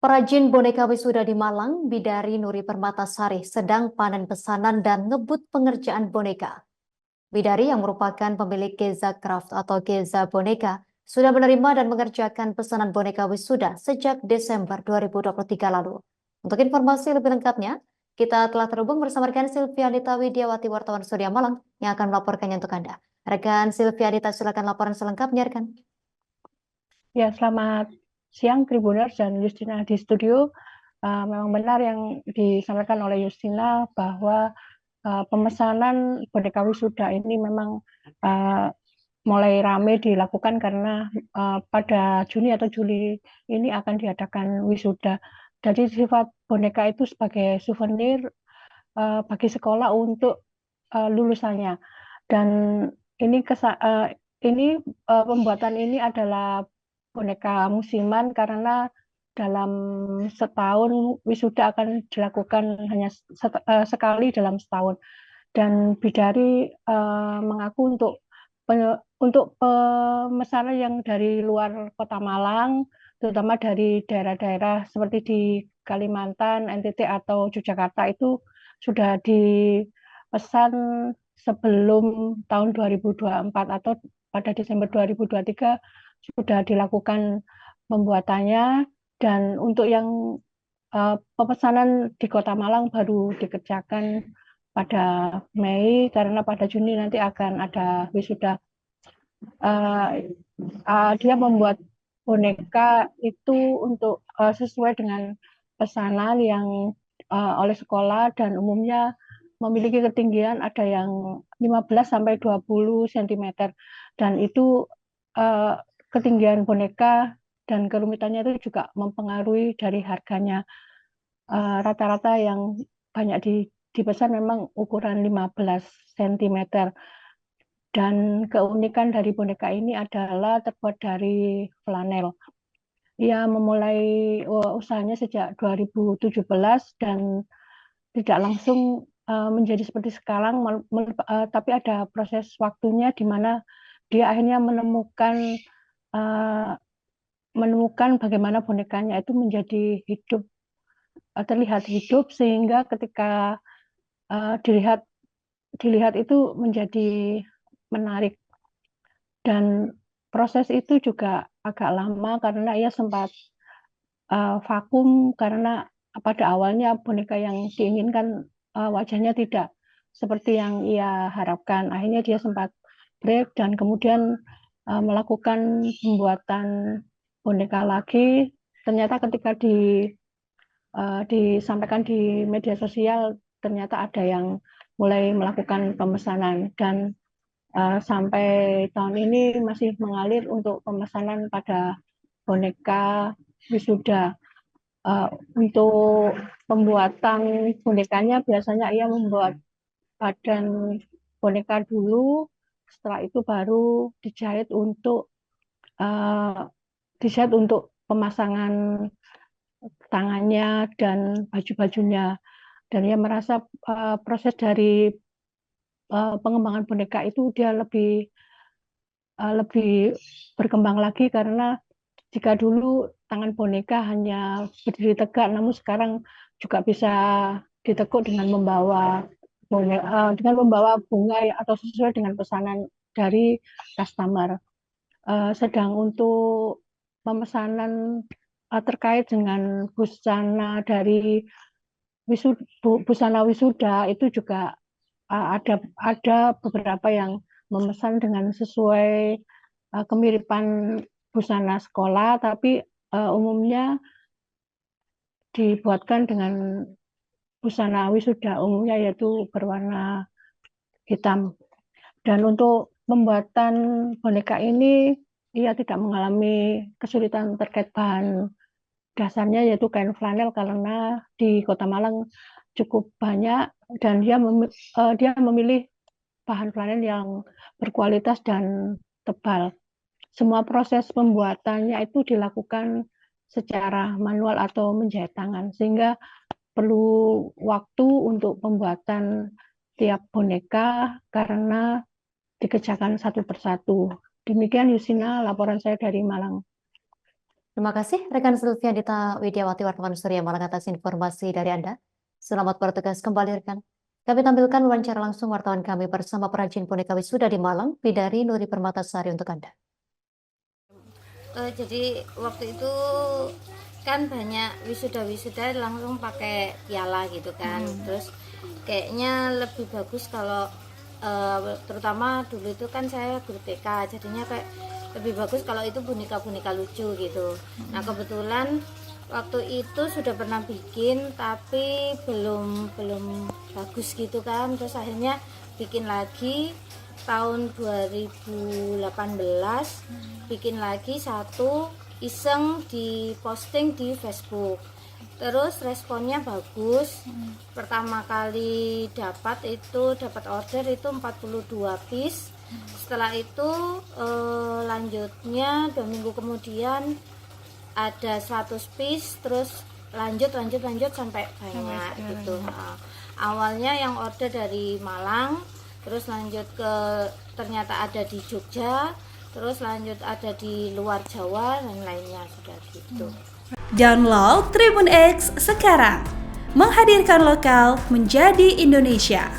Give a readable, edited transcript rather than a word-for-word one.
Perajin boneka wisuda di Malang, Bidari Nuri Permatasari sedang panen pesanan dan ngebut pengerjaan boneka. Bidari yang merupakan pemilik Geza Craft atau Geza Boneka sudah menerima dan mengerjakan pesanan boneka wisuda sejak Desember 2023 lalu. Untuk informasi lebih lengkapnya, kita telah terhubung bersama rekan Silvianita Widiawati wartawan Surya Malang yang akan melaporkannya untuk Anda. Rekan Silvianita, silakan laporan selengkapnya, rekan. Ya, selamat siang Tribuners dan Justina di studio. Memang benar yang disampaikan oleh Justina bahwa pemesanan boneka wisuda ini memang mulai ramai dilakukan karena pada Juni atau Juli ini akan diadakan wisuda. Jadi sifat boneka itu sebagai souvenir bagi sekolah untuk lulusannya. Dan ini pembuatan ini adalah boneka musiman karena dalam setahun wisuda akan dilakukan hanya sekali dalam setahun. Dan Bidari mengaku untuk pemesanan yang dari luar Kota Malang, terutama dari daerah-daerah seperti di Kalimantan, NTT atau Yogyakarta itu sudah dipesan sebelum tahun 2024 atau pada Desember 2023 sudah dilakukan pembuatannya. Dan untuk yang pemesanan di Kota Malang baru dikerjakan pada Mei karena pada Juni nanti akan ada wisuda. Dia membuat boneka itu untuk sesuai dengan pesanan yang oleh sekolah dan umumnya memiliki ketinggian ada yang 15 sampai 20 cm dan itu ketinggian boneka dan kerumitannya itu juga mempengaruhi dari harganya. Rata-rata yang banyak dipesan memang ukuran 15 cm. Dan keunikan dari boneka ini adalah terbuat dari flanel. Ia memulai usahanya sejak 2017 dan tidak langsung menjadi seperti sekarang, tapi ada proses waktunya di mana dia akhirnya menemukan bagaimana bonekanya itu menjadi hidup, terlihat hidup, sehingga ketika dilihat itu menjadi menarik. Dan proses itu juga agak lama karena ia sempat vakum karena pada awalnya boneka yang diinginkan wajahnya tidak seperti yang ia harapkan. Akhirnya dia sempat break dan kemudian melakukan pembuatan boneka lagi. Ternyata ketika disampaikan di media sosial, ternyata ada yang mulai melakukan pemesanan dan sampai tahun ini masih mengalir untuk pemesanan pada boneka wisuda. Untuk pembuatan bonekanya biasanya ia membuat badan boneka dulu, setelah itu baru uh, dijahit untuk pemasangan tangannya dan baju-bajunya. Dan ia merasa proses dari pengembangan boneka itu dia lebih berkembang lagi karena jika dulu tangan boneka hanya berdiri tegak, namun sekarang juga bisa ditekuk dengan membawa bunga atau sesuai dengan pesanan dari customer. Sedang untuk pemesanan terkait dengan busana wisuda itu juga ada beberapa yang memesan dengan sesuai kemiripan busana sekolah, tapi umumnya dibuatkan dengan busana wisuda umumnya yaitu berwarna hitam. Dan untuk pembuatan boneka ini ia tidak mengalami kesulitan terkait bahan dasarnya yaitu kain flanel karena di Kota Malang cukup banyak dan dia memilih bahan flanel yang berkualitas dan tebal. Semua proses pembuatannya itu dilakukan secara manual atau menjahit tangan, sehingga perlu waktu untuk pembuatan tiap boneka karena dikerjakan satu persatu. Demikian Yusina, laporan saya dari Malang. Terima kasih rekan Silvianita Widiawati wartawan Surya Malang atas informasi dari Anda. Selamat bertugas kembali rekan. Kami tampilkan wawancara langsung wartawan kami bersama perajin boneka wisuda di Malang, Bidari Nuri Permatasari untuk Anda. Jadi waktu itu kan banyak wisuda langsung pakai piala gitu kan. Terus kayaknya lebih bagus kalau terutama dulu itu kan saya guru TK, jadinya kayak lebih bagus kalau itu boneka-boneka lucu gitu. Nah kebetulan waktu itu sudah pernah bikin tapi belum bagus gitu kan. Terus akhirnya bikin lagi tahun 2018, bikin lagi satu iseng di posting di Facebook. Terus responnya bagus. Pertama kali dapat order itu 42 piece. Setelah itu lanjutnya 2 minggu kemudian ada 100 piece, terus lanjut sampai banyak gitu. Awalnya yang order dari Malang, terus lanjut ke ternyata ada di Jogja, terus lanjut ada di luar Jawa dan lainnya sudah gitu. Download Tribun X sekarang, menghadirkan lokal menjadi Indonesia.